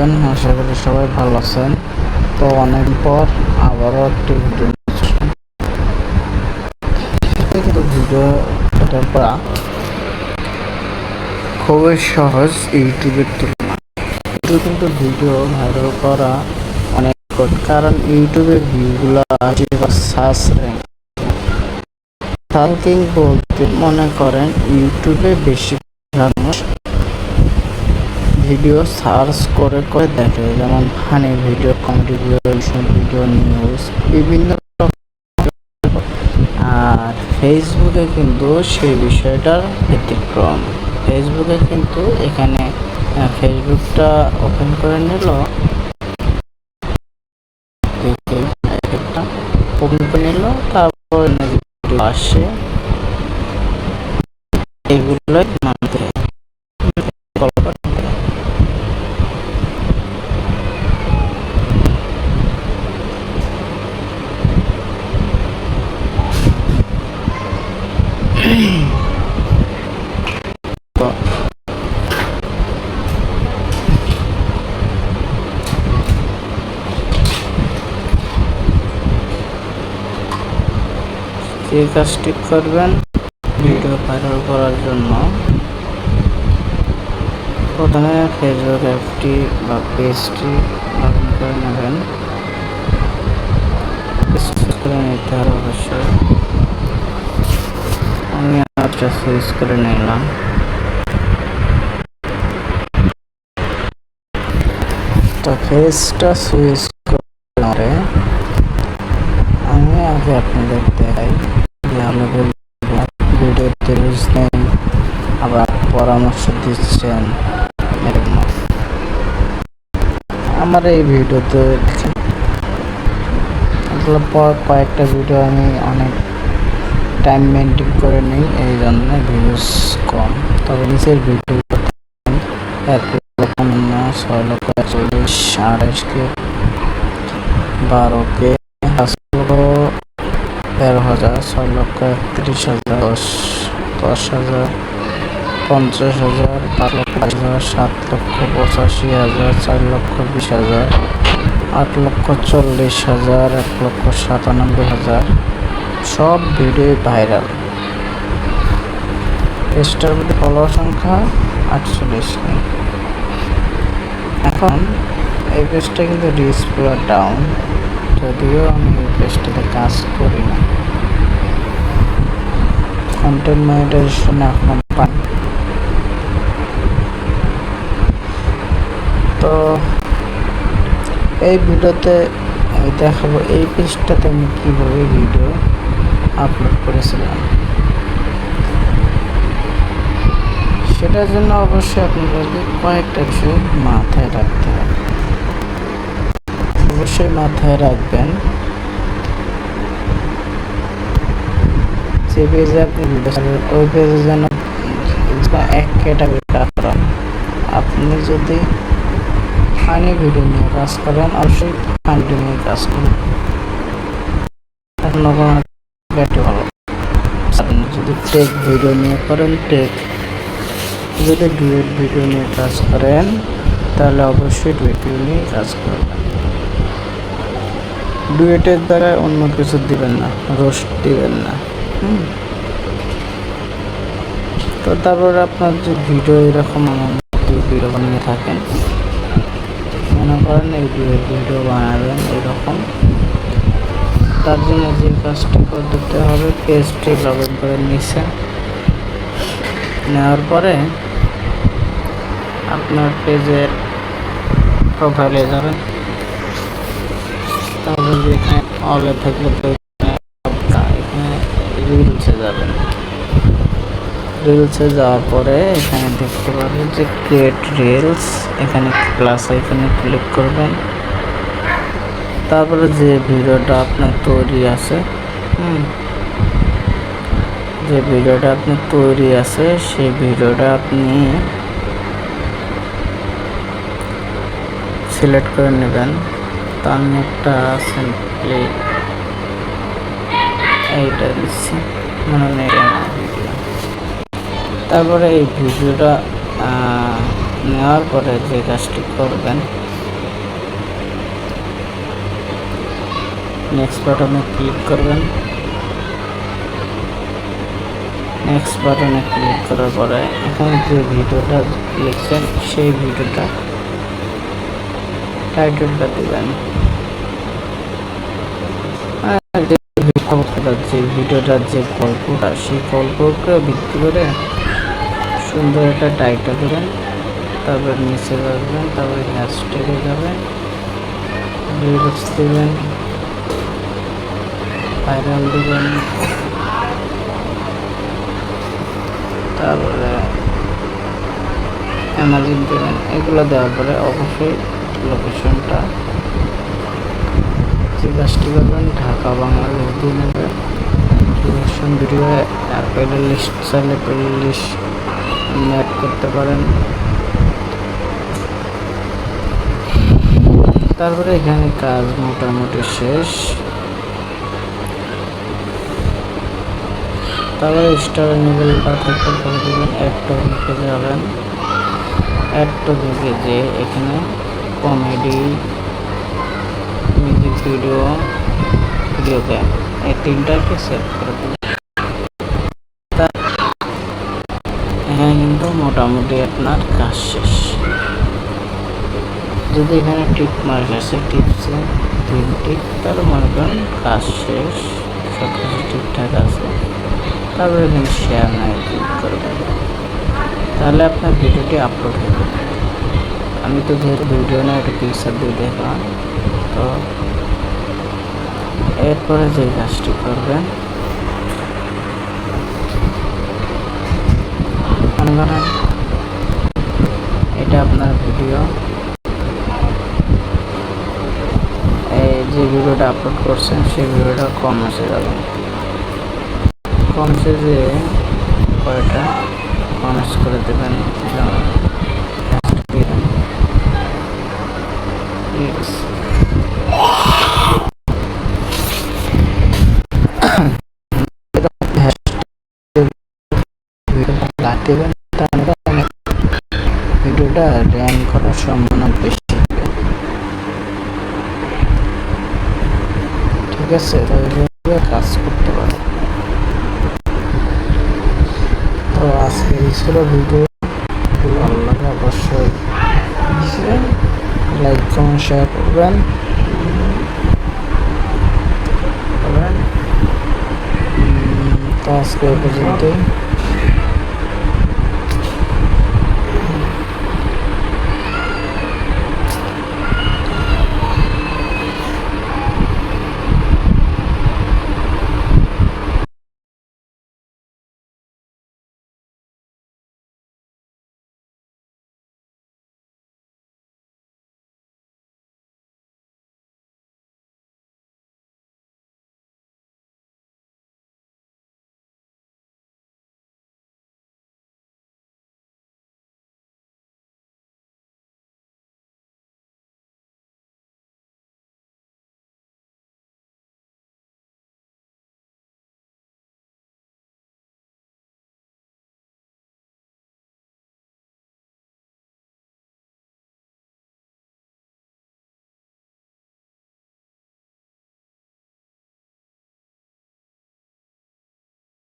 আশা করি সবাই ভালো আছেন। তো অনেক পর আবারও একটি ভিডিও কিন্তু ভিডিওটা করা খুবই সহজ ইউটিউবের তুলনায়। কিন্তু ভিডিও ভাইরাল করা অনেক কঠিন, কারণ ইউটিউবের ভিউগুলো আসে সার্চ র্যাঙ্কিং বলতে মনে করেন ইউটিউবে বেশি মানুষ ভিডিও সার্চ করে করে দেখে, যেমন funny video, comedy video, news, বিভিন্ন। আর ফেসবুকে কিন্তু সেই বিষয়টার ব্যতিক্রম। ফেসবুকে কিন্তু এখানে ফেসবুকটা ওপেন করে নিল, তারপর আসে এগুলো মানতে যে কাজটি করবেন ভিডিও ভাইরাল করার জন্য, প্রথমে ফেসবুক অ্যাপটি বা পেজটি লগ ইন করে নেবেন। করে নিতে হবে অবশ্যই। আমি একটা সুইচ করে নিলাম। তো ফেসটা সুইচ করে আমি আগে আপনাদের দেখাই যে আমি ভিডিওতে রুজ নেই, আবার পরামর্শ দিচ্ছেন এরকম। আমার এই ভিডিওতে কয়েকটা ভিডিও আমি অনেক টাইম মেনটেন করে নিই, এই জন্য ভিউজ কম। তবে নিচের ভিডিও 1,56,40,40, 28K, 12K, 5,13,000, 6,31,000, 10,000, 50,000, 5,20,000, 7,85,000, 4,20,000, 8,40,000, 1,97,000 সব ভিডিও ভাইরাল। পেজটার মধ্যে ফলোয়ার সংখ্যা 48K। এখন এই পেজটা কিন্তু রিচ পুরো ডাউন, যদিও আমি এই পেজটাতে কাজ করি না। কন্টেন্ট মনিটাইজেশন এখন পাই। তো এই ভিডিওতে আমি দেখাবো এই পেজটাতে আমি কীভাবে ভিডিও আপলোড করেছিলাম। সেটার জন্য অবশ্যই আপনাদেরকে কয়েকটা বিষয় মাথায় রাখতে হবে। অবশ্যই মাথায় রাখবেন যে পেজে আপনি ভিডিও ছাড়বেন ওই পেজে যেন এক ক্যাটাগরি কাজ করেন। আপনি যদি ফানি ভিডিও নিয়ে কাজ করেন, অবশ্যই ফানি ভিডিও নিয়ে কাজ করুন। ভালো। আপনি যদি টেক ভিডিও নিয়ে করেন, যদি ডুয়েট ভিডিও নিয়ে কাজ করেন, তাহলে অবশ্যই ডুয়েট ভিডিও নিয়ে কাজ করবেন। ডুয়েটের দ্বারা অন্য কিছু দিবেন না, রোস্ট দিবেন না। তো তারপর আপনার যে ভিডিও এরকম ভিডিও বানিয়ে থাকেন, মনে করেন এই ডুয়েট ভিডিও বানাবেন এরকম, তার জন্য যে কাজটি করতে হবে, পেজটি লগ ইন করে নিচ্ছেন। নেওয়ার পরে আপনার পেজের প্রোফাইলে যাবেন, তারপরে যেখানে অলে থাকলে এখানে রিলসে যাবেন। রিলসে যাওয়ার পরে এখানে দেখতে পাবেন যে ক্রিয়েট রিলস, এখানে প্লাস আইকনে ক্লিক করবেন। তারপরে যে ভিডিওটা আপনার তৈরি আছে, সেই ভিডিওটা আপনি সিলেক্ট করে নেবেন। তো আমি একটা সিম্পলি এইটা দিচ্ছি, মানে ভিডিও। তারপরে এই ভিডিওটা নেওয়ার পরে যে কাজটি করবেন, নেক্সট বাটনে ক্লিক করবেন। নেক্সট বাটনে ক্লিক করার পরে এখানে যে ভিডিওটা লিখছেন সেই ভিডিওটা টাইটেলটা দেবেন। যে ভিডিওটার যে গল্পটা সেই গল্পকে ভিত্তি করে সুন্দর একটা টাইটেল দেবেন। তারপর নিচে আসবেন, তারপরে হ্যাশট্যাগে যাবেন, রিলস দেবেন, ভাইরাল দেবেন, তারপরে অ্যামাজন দেবেন। এগুলো দেওয়ার পরে অবশ্যই লোকেশনটা যে কাজটি করবেন ঢাকা বাংলাদেশ দিয়ে নেবেন। ডিরেকশন ভিডিও প্লে লিস্ট চাইলে প্লে লিস্ট অ্যাড করতে পারেন। তারপরে এখানে কাজ মোটামুটি শেষ। তারপরে স্টার নিবেলটা থেকে করে দেবেন। অ্যাড টপিকে যাবেন। অ্যাড টপিকে যে এখানে comedy, music video, video game এই তিনটাকে সেভ করে দেবেন। এখানে কিন্তু মোটামুটি আপনার কাজ শেষ। যদি এখানে টিক মার্ক আছে, টিপসে 3 টিক, তাহলে মনে করেন কাজ শেষ, সব কিছু ঠিকঠাক আছে। তারপরে এখানে শেয়ার নাই ক্লিক করবেন, তাহলে আপনার ভিডিওটি আপলোড হবে। আমি তো যেহেতু ভিডিও না একটা পিকচার দিয়ে দেখলাম, তো এরপরে যে কাজটি করবেন মনে করেন এটা আপনার ভিডিও, এই যে ভিডিওটা আপলোড করছেন সেই ভিডিওটা কমেন্টসে যাবেন। কমেন্টসে যে কয়টা কমেন্টস করে দেবেন, দেবেন, তাহলে ভিডিওটা র্যাঙ্ক করার সম্ভাবনা বেশি। ঠিক আছে, তো এইভাবে কাজ করতে পারে। তো আজকে এই ছিল ভিডিও। ভালো লাগে অবশ্যই লাইক কমেন্ট শেয়ার করবেন। তো আজকে এই পর্যন্তই।